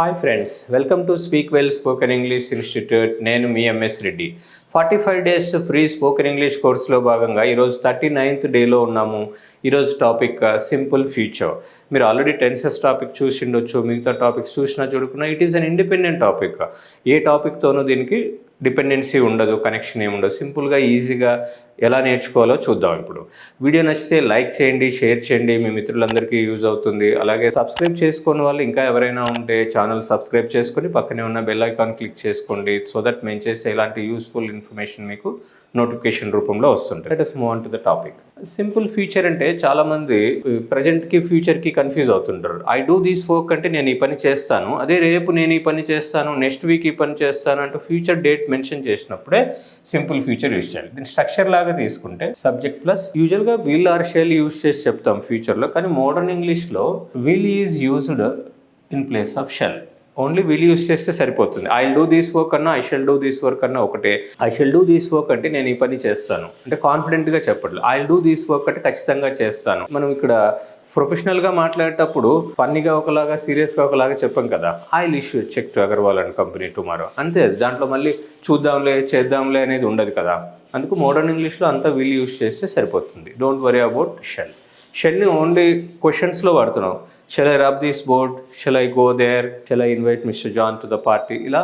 Hi friends, welcome to speak well spoken English institute. నేను మీ MS Reddy. 45 days free spoken English కోర్సులో భాగంగా ఈరోజు 39th డేలో ఉన్నాము. ఈరోజు టాపిక్ సింపుల్ ఫ్యూచర్. మీరు ఆల్రెడీ టెన్సెస్ టాపిక్ చూసి ఉండొచ్చు, మిగతా టాపిక్స్ చూసినా చూడకున్నా it is an independent topic. ఏ టాపిక్తోనూ దీనికి డిపెండెన్సీ ఉండదు, కనెక్షన్ ఏమి ఉండదు. సింపుల్గా ఈజీగా ఎలా నేర్చుకోవాలో చూద్దాం. ఇప్పుడు వీడియో నచ్చితే లైక్ చేయండి, షేర్ చేయండి, మీ మిత్రులందరికీ యూజ్ అవుతుంది. అలాగే సబ్స్క్రైబ్ చేసుకున్న వాళ్ళు ఇంకా ఎవరైనా ఉంటే ఛానల్ సబ్స్క్రైబ్ చేసుకొని పక్కనే ఉన్న బెల్ ఐకాన్ క్లిక్ చేసుకోండి. సో దట్ మేము చేసే ఇలాంటి యూస్ఫుల్ ఇన్ఫర్మేషన్ మీకు నోటిఫికేషన్ రూపంలో వస్తుంటాయి. Let us move on to the topic. Simple future అంటే చాలామంది ప్రజెంట్కి ఫ్యూచర్కి కన్ఫ్యూజ్ అవుతుంటారు. ఐ డూ దిస్ వర్క్ అంటే నేను ఈ పని చేస్తాను, అదే రేపు నేను ఈ పని చేస్తాను, నెక్స్ట్ వీక్ ఈ పని చేస్తాను అంటూ ఫ్యూచర్ డేట్ మెన్షన్ చేసినప్పుడే సింపుల్ ఫ్యూచర్ యూజ్ చేయాలి. దీని స్ట్రక్చర్ లాగా తీసుకుంటే సబ్జెక్ట్ ప్లస్ యూజువల్గా విల్ ఆర్ షెల్ యూజ్ చేసి చెప్తాం ఫ్యూచర్లో, కానీ మోడర్న్ ఇంగ్లీష్లో will is used in place of shall. Only will use చేస్తే సరిపోతుంది. I will do this work అన్నా, I shall do this work అన్నా ఒకటే. I shall do this work అంటే నేను ఈ పని చేస్తాను అంటే కాన్ఫిడెంట్గా చెప్పట్లేదు. I will do this work అంటే ఖచ్చితంగా చేస్తాను. మనం ఇక్కడ ప్రొఫెషనల్గా మాట్లాడేటప్పుడు ఫన్నీగా ఒకలాగా, సీరియస్గా ఒకలాగా చెప్పాం కదా. I will issue cheque to Agarwal and company tomorrow, అంతే. దాంట్లో మళ్ళీ చూద్దాంలే, చేద్దాంలే అనేది ఉండదు కదా. అందుకు మోడర్న్ ఇంగ్లీష్లో అంతా విల్ యూస్ చేస్తే సరిపోతుంది. Don't worry about shall. షెల్ని ఓన్లీ క్వశ్చన్స్లో వాడుతున్నాం. Shall I rub this board, shall I go there, shall I invite Mr John to the party, ఇలా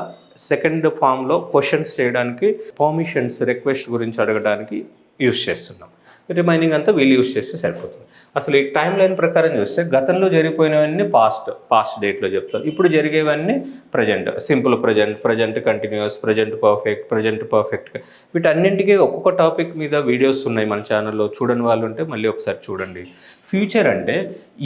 సెకండ్ ఫామ్లో క్వశ్చన్స్ చేయడానికి, పర్మిషన్స్, రిక్వెస్ట్ గురించి అడగడానికి యూస్ చేస్తున్నాం. రిమైనింగ్ అంతా వీళ్ళు యూస్ చేస్తే సరిపోతుంది. అసలు ఈ టైం లైన్ ప్రకారం చూస్తే గతంలో జరిగిపోయినవన్నీ పాస్ట్ డేట్లో చెప్తాం. ఇప్పుడు జరిగేవన్నీ present, simple present, present continuous, present perfect. వీటన్నింటికీ ఒక్కొక్క టాపిక్ మీద వీడియోస్ ఉన్నాయి మన ఛానల్లో. చూడని వాళ్ళు ఉంటే మళ్ళీ ఒకసారి చూడండి. ఫ్యూచర్ అంటే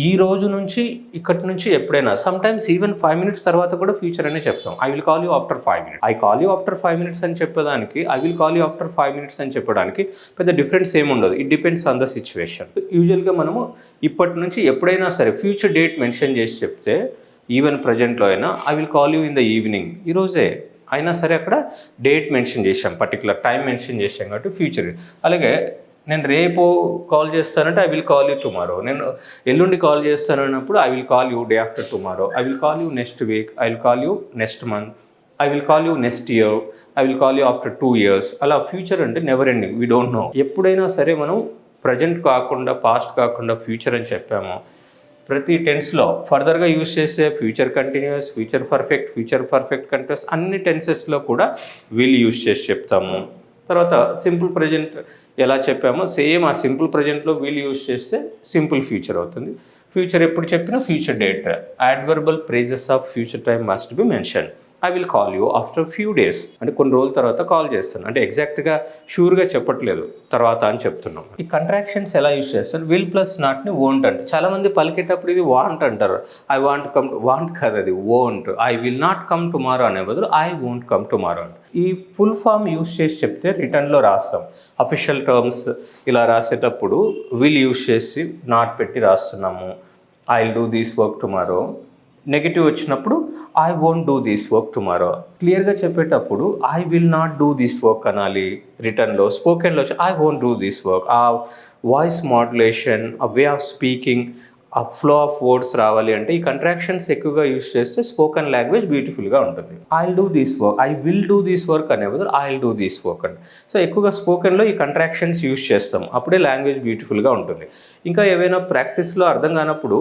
ఈ రోజు నుంచి, ఇక్కడి నుంచి ఎప్పుడైనా, సమ్టైమ్స్ ఈవెన్ 5 minutes తర్వాత కూడా ఫ్యూచర్ అనే చెప్తాం. I will call you after 5 minutes. I call you after 5 minutes అని చెప్పడానికి, I will call you after 5 minutes అని చెప్పడానికి పెద్ద డిఫరెన్స్ ఏమి ఉండదు. It depends on the situation. యూజువల్గా మనము ఇప్పటి నుంచి ఎప్పుడైనా సరే ఫ్యూచర్ డేట్ మెన్షన్ చేసి చెప్తే, ఈవెన్ ప్రజెంట్లో అయినా I will call you in the evening, ఈరోజే అయినా సరే అక్కడ డేట్ మెన్షన్ చేసాం, పర్టికులర్ టైం మెన్షన్ చేసాం కాబట్టి ఫ్యూచర్. అలాగే నేను రేపు కాల్ చేస్తానంటే I will call you tomorrow. నేను ఎల్లుండి కాల్ చేస్తానన్నప్పుడు I will call you day after tomorrow. I will call you next week, I will call you next month, I will call you next year, I will call you after 2 years. అలా future అంటే never ending, we don't know. ఎప్పుడైనా సరే మనం present కాకుండా, past కాకుండా future అని చెప్పాము. ప్రతి టెన్స్లో ఫర్దర్గా యూజ్ చేసే future continuous, future perfect continuous, అన్ని టెన్సెస్లో కూడా విల్ యూజ్ చేసి చెప్తాము. తర్వాత సింపుల్ ప్రజెంట్ ఎలా చెప్పామో సేమ్ ఆ సింపుల్ ప్రజెంట్లో విల్ యూజ్ చేస్తే సింపుల్ ఫ్యూచర్ అవుతుంది. ఫ్యూచర్ ఎప్పుడు చెప్పినా future date, adverbial phrases of future time must be mention. I will call you after few days అంటే కొన్ని రోజుల తర్వాత కాల్ చేస్తాను, అంటే ఎగ్జాక్ట్గా షూర్గా చెప్పట్లేదు, తర్వాత అని చెప్తున్నాం. ఈ కంట్రాక్షన్స్ ఎలా యూజ్ చేస్తాను? విల్ ప్లస్ నాట్ని వోంట్ అంటే చాలామంది పలికేటప్పుడు ఇది వాంట్ అంటారు. ఐ వాంట్ కమ్, వాంట్ కాదు, అది won't. I will not come tomorrow అనే బదులు ఐ వోంట్ కమ్ టుమారో అంటే. ఈ ఫుల్ ఫామ్ యూజ్ చేసి చెప్తే రిటర్న్లో రాస్తాం. అఫీషియల్ టర్మ్స్ ఇలా రాసేటప్పుడు విల్ యూజ్ చేసి నాట్ పెట్టి రాస్తున్నాము. I will do this work tomorrow. Negative వచ్చినప్పుడు I won't do this work tomorrow. క్లియర్గా చెప్పేటప్పుడు I will not do this work అనాలి రిటర్న్లో. స్పోకెన్లో వచ్చి I won't do this work. ఆ వాయిస్ మాడ్యులేషన్, ఆ వే ఆఫ్ స్పీకింగ్, ఆ ఫ్లో ఆఫ్ వర్డ్స్ రావాలి అంటే ఈ కంట్రాక్షన్స్ ఎక్కువగా యూజ్ చేస్తే స్పోకెన్ లాంగ్వేజ్ బ్యూటిఫుల్గా ఉంటుంది. I will do this work, I will do this work అనే బదులు I will do this work అంటే. సో ఎక్కువగా స్పోకెన్లో ఈ కంట్రాక్షన్స్ యూజ్ చేస్తాం, అప్పుడే లాంగ్వేజ్ బ్యూటిఫుల్గా ఉంటుంది. ఇంకా ఏవైనా ప్రాక్టీస్లో అర్థం కానప్పుడు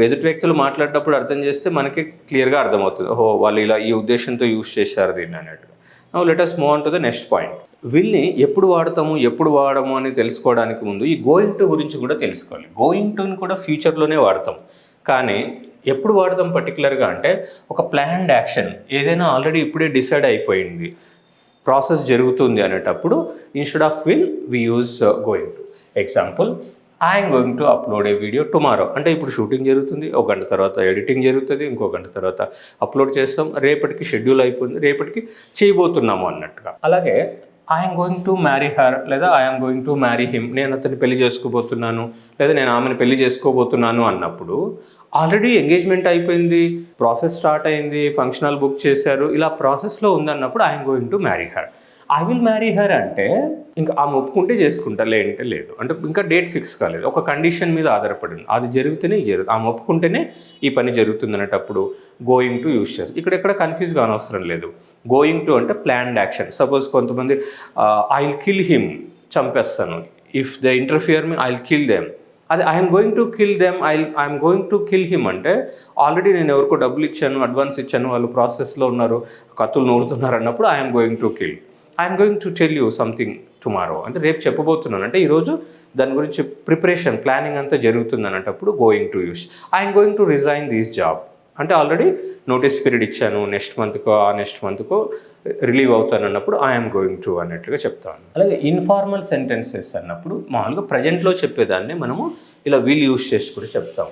ఎదుటి వ్యక్తులు మాట్లాడేటప్పుడు అర్థం చేస్తే మనకి క్లియర్గా అర్థమవుతుంది, ఓహో వాళ్ళు ఇలా ఈ ఉద్దేశంతో యూజ్ చేశారు దీన్ని అన్నట్టుగా. Now let us move on to the next point. విల్ని ఎప్పుడు వాడతాము, ఎప్పుడు వాడము అని తెలుసుకోవడానికి ముందు ఈ గోయింగ్ టు గురించి కూడా తెలుసుకోవాలి. గోయింగ్ టుని కూడా ఫ్యూచర్లోనే వాడతాం, కానీ ఎప్పుడు వాడతాం పర్టికులర్గా అంటే ఒక ప్లాన్డ్ యాక్షన్, ఏదైనా ఆల్రెడీ ఇప్పుడే డిసైడ్ అయిపోయింది, ప్రాసెస్ జరుగుతుంది అనేటప్పుడు instead of will we use going to. Example, I'm going to upload a video tomorrow అంటే ఇప్పుడు షూటింగ్ జరుగుతుంది, ఒక గంట తర్వాత ఎడిటింగ్ జరుగుతుంది, ఇంకో గంట తర్వాత అప్లోడ్ చేస్తాం, రేపటికి షెడ్యూల్ అయిపోయింది, రేపటికి చేయబోతున్నాము అన్నట్టుగా. అలాగే I'm going to marry her లేదా I'm going to marry him, నేను అతన్ని పెళ్లి చేసుకోబోతున్నాను లేదా నేను ఆమెను పెళ్లి చేసుకోబోతున్నాను అన్నప్పుడు ఆల్రెడీ ఎంగేజ్మెంట్ అయిపోయింది, ప్రాసెస్ స్టార్ట్ అయింది, ఫంక్షన్ హాల్ బుక్ చేశారు, ఇలా ప్రాసెస్లో ఉందన్నప్పుడు I'm going to marry her. I will marry her అంటే ఇంకా ఆమె ఒప్పుకుంటే చేసుకుంటా, లేదంటే లేదు. అంటే ఇంకా డేట్ ఫిక్స్ కాలేదు, ఒక కండిషన్ మీద ఆధారపడింది. అది జరిగితేనే ఆమె ఒప్పుకుంటేనే ఈ పని జరుగుతుంది అనేటప్పుడు గోయింగ్ టు యూస్ చేస్తారు. ఇక్కడ కన్ఫ్యూజ్ కానవసరం లేదు. గోయింగ్ టు అంటే ప్లాన్డ్ యాక్షన్. సపోజ్ కొంతమంది ఐ విల్ కిల్ హిమ్, చంపేస్తాను. If they interfere me I will kill them. అది I'm going to kill them, I'm going to kill him అంటే already నేను ఎవరికో డబ్బులు ఇచ్చాను, అడ్వాన్స్ ఇచ్చాను, వాళ్ళు ప్రాసెస్లో ఉన్నారు, కత్తులు నూరుతున్నారు అన్నప్పుడు I'm going to kill. I'm going to tell you something tomorrow అంటే రేపు చెప్పబోతున్నాను, అంటే ఈరోజు దాని గురించి ప్రిపరేషన్ ప్లానింగ్ అంతా జరుగుతుంది అనేటప్పుడు going to use. I'm going to resign this job అంటే ఆల్రెడీ నోటీస్ పీరియడ్ ఇచ్చాను, నెక్స్ట్ మంత్కో రిలీవ్ అవుతాను అన్నప్పుడు ఐఎమ్ గోయింగ్ టు అన్నట్లుగా చెప్తాను. అలాగే ఇన్ఫార్మల్ సెంటెన్సెస్ అన్నప్పుడు మామూలుగా ప్రజెంట్లో చెప్పేదాన్ని మనము ఇలా విల్ యూస్ చేసి కూడా చెప్తాం.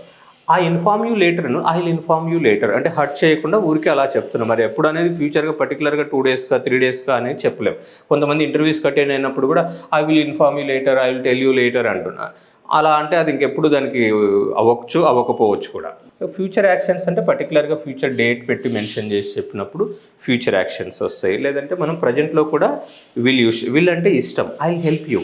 ఐ ఇన్ఫార్మ్ యూ లేటర్ను I will inform you later అంటే హర్ట్ చేయకుండా ఊరికే అలా చెప్తున్నాం. మరి ఎప్పుడు అనేది ఫ్యూచర్గా పర్టికులర్గా 2 డేస్గా 3 డేస్గా అనేది చెప్పలేం. కొంతమంది ఇంటర్వ్యూస్కి అటెండ్ అయినప్పుడు కూడా I will inform you later, I will tell you later అంటున్నా. అలా అంటే అది ఇంకెప్పుడు దానికి అవ్వకపోవచ్చు కూడా. ఫ్యూచర్ యాక్షన్స్ అంటే పర్టికులర్గా ఫ్యూచర్ డేట్ పెట్టి మెన్షన్ చేసి చెప్పినప్పుడు ఫ్యూచర్ యాక్షన్స్ వస్తాయి. లేదంటే మనం ప్రజెంట్లో కూడా విల్ అంటే ఇష్టం, I will help you,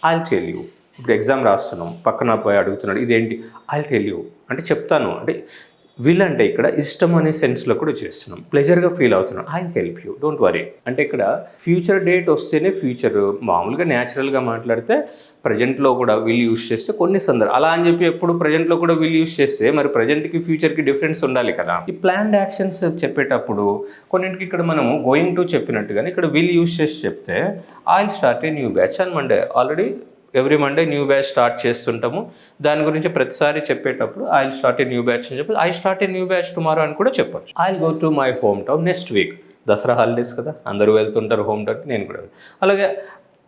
I will tell you. ఇప్పుడు ఎగ్జామ్ రాస్తున్నాం, పక్కన అబ్బాయి అడుగుతున్నాడు ఇదేంటి, ఐ విల్ టెల్ యూ అంటే చెప్తాను. అంటే విల్ అంటే ఇక్కడ ఇష్టం అనే సెన్స్లో కూడా చేస్తున్నాం, ప్లెజర్గా ఫీల్ అవుతున్నాం, I will help you, don't worry. అంటే ఇక్కడ ఫ్యూచర్ డేట్ వస్తేనే ఫ్యూచర్. మామూలుగా న్యాచురల్గా మాట్లాడితే ప్రజెంట్లో కూడా విల్ యూస్ చేస్తే కొన్ని అలా అని చెప్పి ఎప్పుడు ప్రజెంట్లో కూడా విల్ యూస్ చేస్తే మరి ప్రజెంట్కి ఫ్యూచర్కి డిఫరెన్స్ ఉండాలి కదా. ఈ ప్లాన్డ్ యాక్షన్స్ చెప్పేటప్పుడు కొన్నింటికి ఇక్కడ మనము గోయింగ్ టు చెప్పినట్టుగానే ఇక్కడ విల్ యూస్ చేసి చెప్తే I will start a new batch అని Monday already every Monday new batch start చేస్తుంటాము. దాని గురించి ప్రతిసారి చెప్పేటప్పుడు I will start a new batch అని చెప్పి I start a new batch tomorrow అని కూడా చెప్పొచ్చు. I will go to my home town next week. Dasara holidays కదా, అందరూ వెళ్తుంటారు హోమ్ టౌన్, నేను కూడా. అలాగే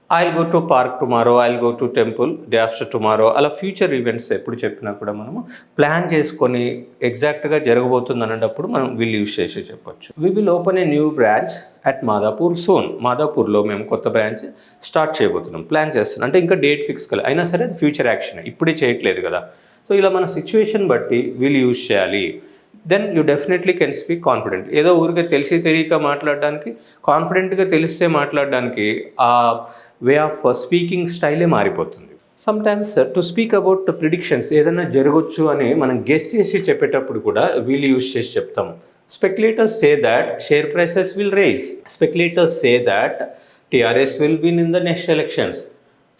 I will go to park tomorrow, I will go to temple day after tomorrow. అలా ఫ్యూచర్ ఈవెంట్స్ ఎప్పుడు చెప్పినా కూడా మనము ప్లాన్ చేసుకొని ఎగ్జాక్ట్గా జరగబోతుంది అనేటప్పుడు మనం విల్ యూస్ చేసి చెప్పొచ్చు. We will open a new branch at Madhapur zone. మాదాపూర్లో మేము కొత్త బ్రాంచ్ స్టార్ట్ చేయబోతున్నాం, ప్లాన్ చేస్తున్నాం. అంటే ఇంకా డేట్ ఫిక్స్ కాలేదు, అయినా సరే అది ఫ్యూచర్ యాక్షన్, ఇప్పుడే చేయట్లేదు కదా. సో ఇలా మన సిచ్యువేషన్ బట్టి విల్ యూస్ చేయాలి. Then you definitely can speak confident. ఏదో ఊరికే తెలియక మాట్లాడడానికి, కాన్ఫిడెంట్గా తెలిస్తే మాట్లాడడానికి ఆ వే ఆఫ్ స్పీకింగ్ స్టైలే మారిపోతుంది. Sometimes to speak about predictions, ఏదైనా జరగవచ్చు అని మనం గెస్ చేసి చెప్పేటప్పుడు కూడా విల్ యూస్ చేసి చెప్తాం. Speculators say that share prices will rise. Speculators say that TRS will win in the next elections.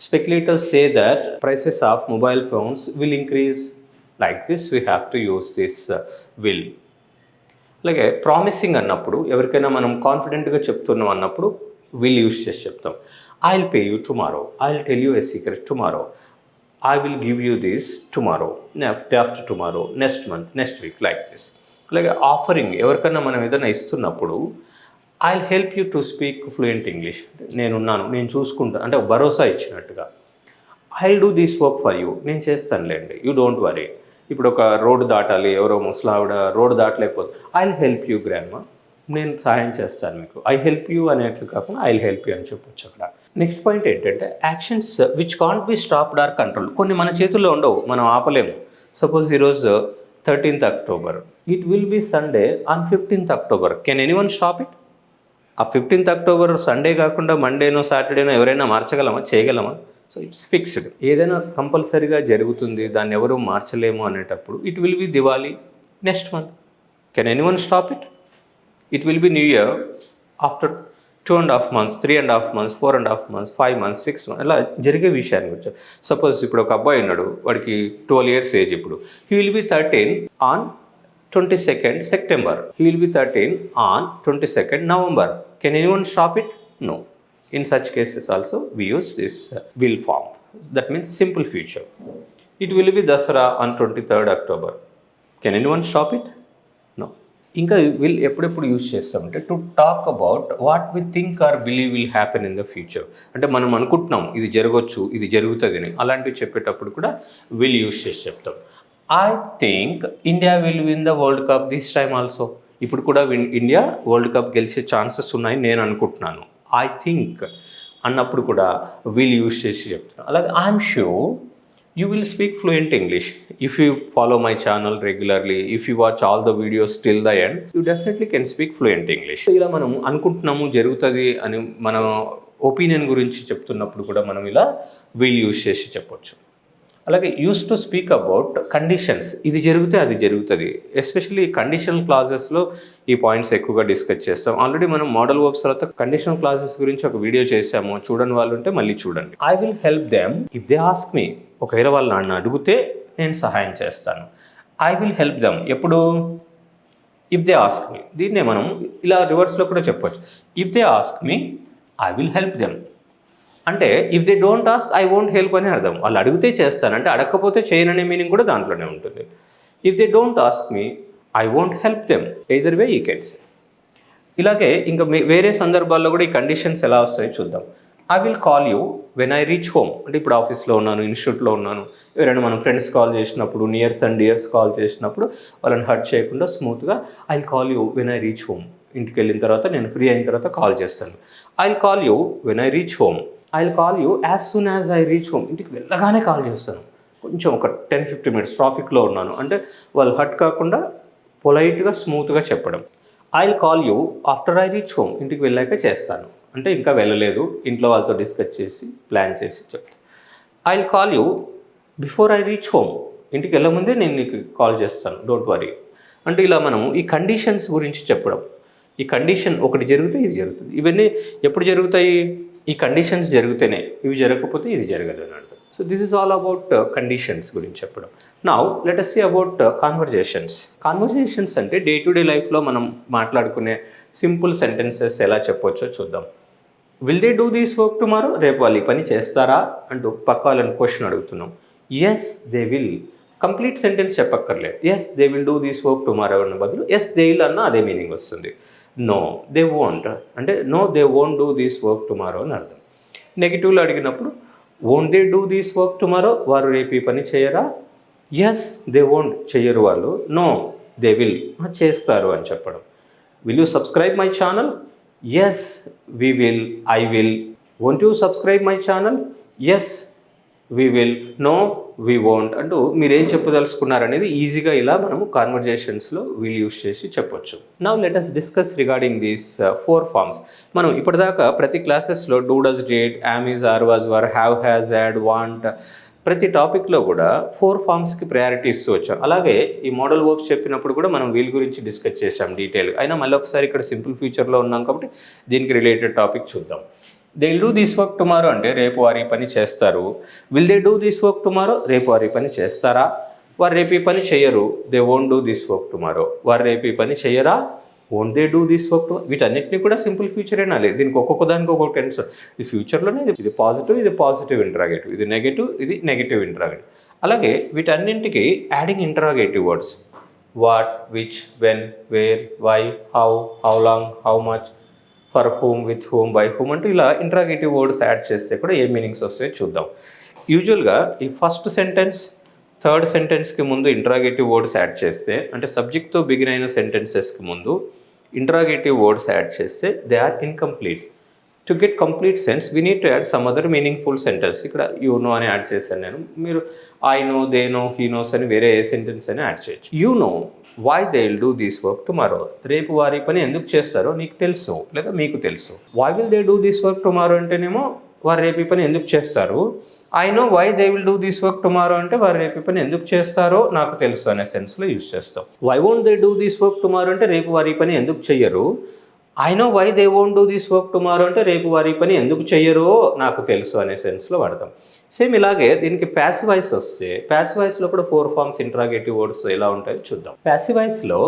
Speculators say that prices of mobile phones will increase. Like this, we have to use this will. అలాగే promising అన్నప్పుడు ఎవరికైనా మనం కాన్ఫిడెంట్గా చెప్తున్నాం అన్నప్పుడు will use చేసి చెప్తాం. I will pay you tomorrow, I will tell you a secret tomorrow, I will give you this tomorrow, day after tomorrow, next month, next week, like this. అలాగే ఆఫరింగ్, ఎవరికైనా మనం ఏదైనా ఇస్తున్నప్పుడు I will help you to speak fluent English, నేనున్నాను, నేను చూసుకుంటాను అంటే భరోసా ఇచ్చినట్టుగా. I will do this work for you, నేను చేస్తానులేండి, యూ డోంట్ వరీ. ఇప్పుడు ఒక రోడ్డు దాటాలి, ఎవరో ముసలావిడ రోడ్డు దాటలేకపోతే I will help you grandma, నేను సహాయం చేస్తాను మీకు. ఐ హెల్ప్ యూ అనేట్లు కాకుండా ఐ విల్ హెల్ప్ యూ అని చెప్పొచ్చు అక్కడ. నెక్స్ట్ పాయింట్ ఏంటంటే actions which can't be stopped or control. కొన్ని మన చేతుల్లో ఉండవు, మనం ఆపలేము. సపోజ్ ఈరోజు 13th October, it will be Sunday on 15th October. Can anyone stop it? ఆ 15th October సండే కాకుండా మండేనో సాటర్డేనో ఎవరైనా మార్చగలమా, చేయగలమా? So it's fixed. ఏదైనా కంపల్సరీగా జరుగుతుంది, దాన్ని ఎవరు మార్చలేము అనేటప్పుడు it will be Diwali next month. Can anyone stop it? It will be new year after 2.5 months, 3.5 months, 4.5 months, 5 months, 6 months, అలా జరిగే విషయాన్ని వచ్చాం. సపోజ్ ఇప్పుడు ఒక అబ్బాయి ఉన్నాడు, వాడికి 12 years ఏజ్. ఇప్పుడు he will be 13 on 22nd September. He will be 13 on 22nd November. Can anyone stop it? No. In such cases also we use this will form. That means simple future. It will be Dasara on 23rd October. Can anyone stop it? No. ఇంకా will ఎప్పుడెప్పుడు use చేస్తామంటే to talk about what we think or believe will happen in the future. అంటే మనం అనుకుంటున్నాం ఇది జరగవచ్చు, ఇది జరుగుతుంది అని, అలాంటివి చెప్పేటప్పుడు కూడా విల్ యూజ్ చేసి చెప్తాం. I think India will win the world cup this time also. ఇప్పుడు కూడా ఇండియా వరల్డ్ కప్ గెలిచే ఛాన్సెస్ ఉన్నాయని నేను అనుకుంటున్నాను. ఐ థింక్ అన్నప్పుడు కూడా విల్ యూజ్ చేసి చెప్తున్నాను. అలాగే I'm sure You will speak fluent English. If you follow my channel regularly, if you watch all the videos till the end, you definitely can speak fluent English. ఇలా మనం అనుకుంటున్నాము జరుగుతుంది అని మన ఒపీనియన్ గురించి చెప్తున్నప్పుడు కూడా మనం ఇలా విల్ యూజ్ చేసి చెప్పొచ్చు. అలాగే use to speak about conditions, ఇది జరిగితే అది జరుగుతుంది. ఎస్పెషల్లీ కండిషనల్ క్లాజెస్లో ఈ పాయింట్స్ ఎక్కువగా డిస్కస్ చేస్తాం. ఆల్రెడీ మనం మోడల్ వర్బ్స్ తర్వాత కండిషనల్ క్లాజెస్ గురించి ఒక వీడియో చేసాము, చూడని వాళ్ళు ఉంటే మళ్ళీ చూడండి. I will help them if they ask me, ఒకవేళ వాళ్ళు నన్ను అడిగితే నేను సహాయం చేస్తాను. ఐ విల్ హెల్ప్ దెమ్ ఎప్పుడు? If they ask me. దీన్నే మనం ఇలా రివర్స్లో కూడా చెప్పొచ్చు. If they ask me I will help them అంటే if they don't ask I won't help అని అర్థం. వాళ్ళు అడిగితే చేస్తాను అంటే అడగకపోతే చేయననే మీనింగ్ కూడా దాంట్లోనే ఉంటుంది. If they don't ask me I won't help them, either way you can say. ఇలాగే ఇంకా వేరే సందర్భాల్లో కూడా ఈ కండిషన్స్ ఎలా వస్తాయో చూద్దాం. I will call you when I reach home, అంటే ఇప్పుడు ఆఫీస్లో ఉన్నాను, ఇన్స్టిట్యూట్లో ఉన్నాను, ఎవరైనా మన ఫ్రెండ్స్ కాల్ చేసినప్పుడు, నియర్స్ అండ్ డియర్స్ కాల్ చేసినప్పుడు వాళ్ళని హర్ట్ చేయకుండా స్మూత్గా I call you when I reach home, ఇంటికి వెళ్ళిన తర్వాత నేను ఫ్రీ అయిన తర్వాత కాల్ చేస్తాను. I call you when I reach home, I will call you as soon as I reach home, ఇంటికి వెళ్ళగానే కాల్ చేస్తాను. కొంచెం ఒక 10-15 minutes ట్రాఫిక్లో ఉన్నాను అంటే వాళ్ళు హర్ట్ కాకుండా పొలైట్గా స్మూత్గా చెప్పడం. I will call you after I reach home, ఇంటికి వెళ్ళాక చేస్తాను అంటే ఇంకా వెళ్ళలేదు, ఇంట్లో వాళ్ళతో డిస్కస్ చేసి ప్లాన్ చేసి చెప్తాను. I will call you before I reach home, ఇంటికి వెళ్ళముందే నేను నీకు కాల్ చేస్తాను, డోంట్ వరీ. అంటే ఇలా మనం ఈ కండిషన్స్ గురించి చెప్పడం. ఈ కండిషన్ ఒకటి జరిగితే ఇది జరుగుతుంది. ఇవన్నీ ఎప్పుడు జరుగుతాయి? ఈ కండిషన్స్ జరిగితేనే, ఇవి జరగకపోతే ఇది జరగదు అని అర్థం. So this is all about conditions గురించి చెప్పడం. Now let us see about conversations. Conversations అంటే డే టు డే లైఫ్లో మనం మాట్లాడుకునే సింపుల్ సెంటెన్సెస్ ఎలా చెప్పొచ్చో చూద్దాం. Will they do these work tomorrow, రేపు వాళ్ళు ఈ పని చేస్తారా అంటూ పక్క వాళ్ళని క్వశ్చన్ అడుగుతున్నాం. Yes they will, complete sentence చెప్పక్కర్లేదు. Yes they will do these work tomorrow అన్న బదులు ఎస్ దే విల్ అన్న అదే మీనింగ్ వస్తుంది. నో దే వోంట్ అంటే no they won't do these work tomorrow అని అర్థం. నెగిటివ్లో అడిగినప్పుడు won't they do these work tomorrow, వారు రేపు ఈ పని చేయరా? ఎస్ దే వోంట్, చెయ్యరు వాళ్ళు. నో దే విల్, చేస్తారు అని చెప్పడం. Will you subscribe my channel? Yes we will, I will. Won't you subscribe my channel? Yes we will, no we won't అంటూ మీరేం చెప్పదలుచుకున్నారనేది ఈజీగా ఇలా మనము కాన్వర్జేషన్స్లో విల్ యూస్ చేసి చెప్పొచ్చు. Now let us discuss regarding these 4 forms. మనం ఇప్పటిదాకా ప్రతి క్లాసెస్లో do, does, did, am, is, are, was, were, have, has, had, want, ప్రతి టాపిక్లో కూడా 4 forms ప్రయారిటీ ఇస్తూ వచ్చాం. అలాగే ఈ మోడల్ వర్బ్స్ చెప్పినప్పుడు కూడా మనం వీల్ గురించి డిస్కస్ చేసాం డీటెయిల్. అయినా మళ్ళీ ఒకసారి ఇక్కడ సింపుల్ ఫ్యూచర్లో ఉన్నాం కాబట్టి దీనికి రిలేటెడ్ టాపిక్ చూద్దాం. They will do this work tomorrow అంటే రేపు వారు ఈ పని చేస్తారు. Will they do this work tomorrow, రేపు వారు ఈ పని చేస్తారా? వారు రేపు ఈ పని చేయరు. They won't do this work tomorrow, వారు రేపు ఈ పని చేయరా? Won't they do this work tomorrow. వీటన్నిటిని కూడా సింపుల్ ఫ్యూచర్ అనాలి. దీనికి ఒక్కొక్క దానికి ఒక్కొక్క టెన్స్. ఇది ఫ్యూచర్లోనే ఇది పాజిటివ్, ఇది పాజిటివ్ ఇంటరాగేటివ్, ఇది నెగటివ్, ఇది నెగటివ్ ఇంటరాగేటివ్. అలాగే వీటన్నింటికి adding interrogative words what, which, when, where, why, how long, how much, for whom, with whom, by whom అంటూ ఇలా ఇంటరాగేటివ్ వర్డ్స్ యాడ్ చేస్తే కూడా ఏ మీనింగ్స్ వస్తాయో చూద్దాం. యూజువల్గా ఈ ఫస్ట్ సెంటెన్స్, థర్డ్ సెంటెన్స్కి ముందు ఇంటరాగేటివ్ వర్డ్స్ యాడ్ చేస్తే, అంటే సబ్జెక్ట్తో బిగిన్ అయిన సెంటెన్సెస్కి ముందు ఇంటరాగేటివ్ వర్డ్స్ యాడ్ చేస్తే they are incomplete. To get complete sense we need to add some other meaningful sentence. ఇక్కడ యూ నో అని యాడ్ చేశాను నేను. మీరు I know, they know, he knows అని వేరే ఏ సెంటెన్స్ అని యాడ్ చేయొచ్చు. You know why they will do this work tomorrow, రేపు వారి పని ఎందుకు చేస్తారో నీకు తెలుసు లేదా మీకు తెలుసు. Why will they do this work tomorrow అంటేనేమో వారు రేపు ఈ పని ఎందుకు చేస్తారు. I know why they will do this work tomorrow అంటే వారు రేపు ఈ పని ఎందుకు చేస్తారో నాకు తెలుసు అనే సెన్స్లో యూజ్ చేస్తాం. Why won't they do this work tomorrow అంటే రేపు వారి పని ఎందుకు చెయ్యరు. I know why they won't do this work tomorrow అంటే రేపు వారి పని ఎందుకు చెయ్యరో నాకు తెలుసు అనే సెన్స్లో వాడతాం. సేమ్ ఇలాగే దీనికి ప్యాసివ్ వాయిస్ వస్తే, ప్యాసివ్ వాయిస్లో కూడా 4 forms ఇంటరాగేటివ్ వర్డ్స్ ఎలా ఉంటాయో చూద్దాం. ప్యాసివ్ వాయిస్లో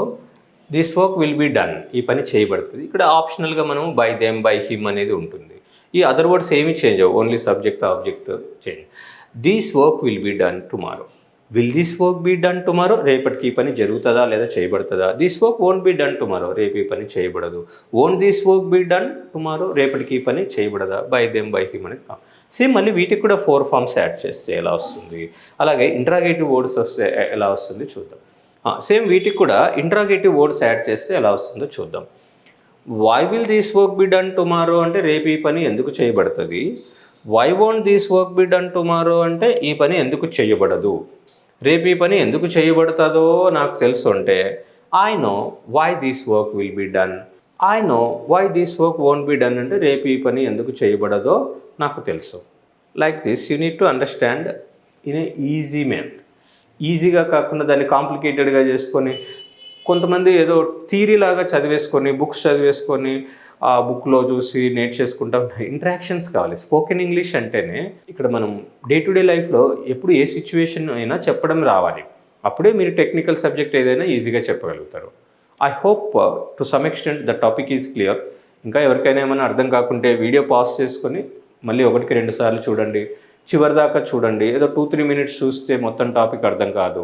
this work will be done, ఈ పని చేయబడుతుంది. ఇక్కడ ఆప్షనల్గా మనం బై దెమ్, బై హిమ్ అనేది ఉంటుంది. ఈ అదర్ వర్డ్స్ ఏమీ చేంజ్ అవ్వవు, only subject object change. This work will be done tomorrow. Will this work be done tomorrow, రేపటికి ఈ పని జరుగుతుందా లేదా చేయబడుతుందా. This work won't be done tomorrow, రేపు ఈ పని చేయబడదు. Won't this work be done tomorrow, రేపటికి ఈ పని చేయబడదా. బై దెమ్, బై హిమ్ అనేది సేమ్. మళ్ళీ వీటికి కూడా 4 forms యాడ్ చేస్తే ఎలా వస్తుంది. అలాగే ఇంటరాగేటివ్ వర్డ్స్ వస్తే ఎలా వస్తుంది చూద్దాం. సేమ్ వీటికి కూడా ఇంటరాగేటివ్ వర్డ్స్ యాడ్ చేస్తే ఎలా వస్తుందో చూద్దాం. Why will this work be done tomorrow అంటే రేపు ఈ పని ఎందుకు చేయబడుతుంది. Why won't this work be done tomorrow అంటే ఈ పని ఎందుకు చేయబడదు, రేపు ఈ పని ఎందుకు చేయబడుతుందో నాకు తెలుసు అంటే I know why this work will be done, I know why this work won't be done అంటే రేపు ఈ పని ఎందుకు చేయబడదో నాకు తెలుసు. Like this you need to understand in a easy man. ఈజీగా కాకుండా దాన్ని కాంప్లికేటెడ్గా చేసుకొని కొంతమంది ఏదో థియరీ లాగా చదివేసుకొని బుక్స్ చదివేసుకొని ఆ బుక్లో చూసి నేర్చేసుకుంటాం. ఇంటరాక్షన్స్ కావాలి. స్పోకెన్ ఇంగ్లీష్ అంటేనే ఇక్కడ మనం డే టు డే లైఫ్లో ఎప్పుడు ఏ సిచ్యువేషన్ అయినా చెప్పడం రావాలి. అప్పుడే మీరు టెక్నికల్ సబ్జెక్ట్ ఏదైనా ఈజీగా చెప్పగలుగుతారు. I hope to some extent the topic is clear. ఇంకా ఎవరికైనా ఏమైనా అర్థం కాకుంటే వీడియో పాజ్ చేసుకొని మళ్ళీ 1-2 సార్లు చూడండి, చివరిదాకా చూడండి. ఏదో 2-3 మినిట్స్ చూస్తే మొత్తం టాపిక్ అర్థం కాదు.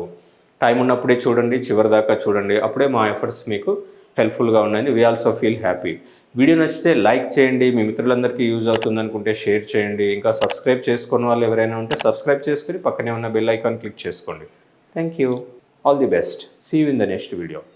టైం ఉన్నప్పుడే చూడండి, చివరిదాకా చూడండి. అప్పుడే మా ఎఫర్ట్స్ మీకు హెల్ప్ఫుల్గా ఉన్నాయని we also feel happy. Video నచ్చితే లైక్ చేయండి, మీ మిత్రులందరికీ యూజ్ అవుతుంది అనుకుంటే షేర్ చేయండి. ఇంకా సబ్స్క్రైబ్ చేసుకున్న వాళ్ళు ఎవరైనా ఉంటే సబ్స్క్రైబ్ చేసుకుని పక్కనే ఉన్న బెల్ ఐకాన్ క్లిక్ చేసుకోండి. Thank you. All the best. See you in the next video.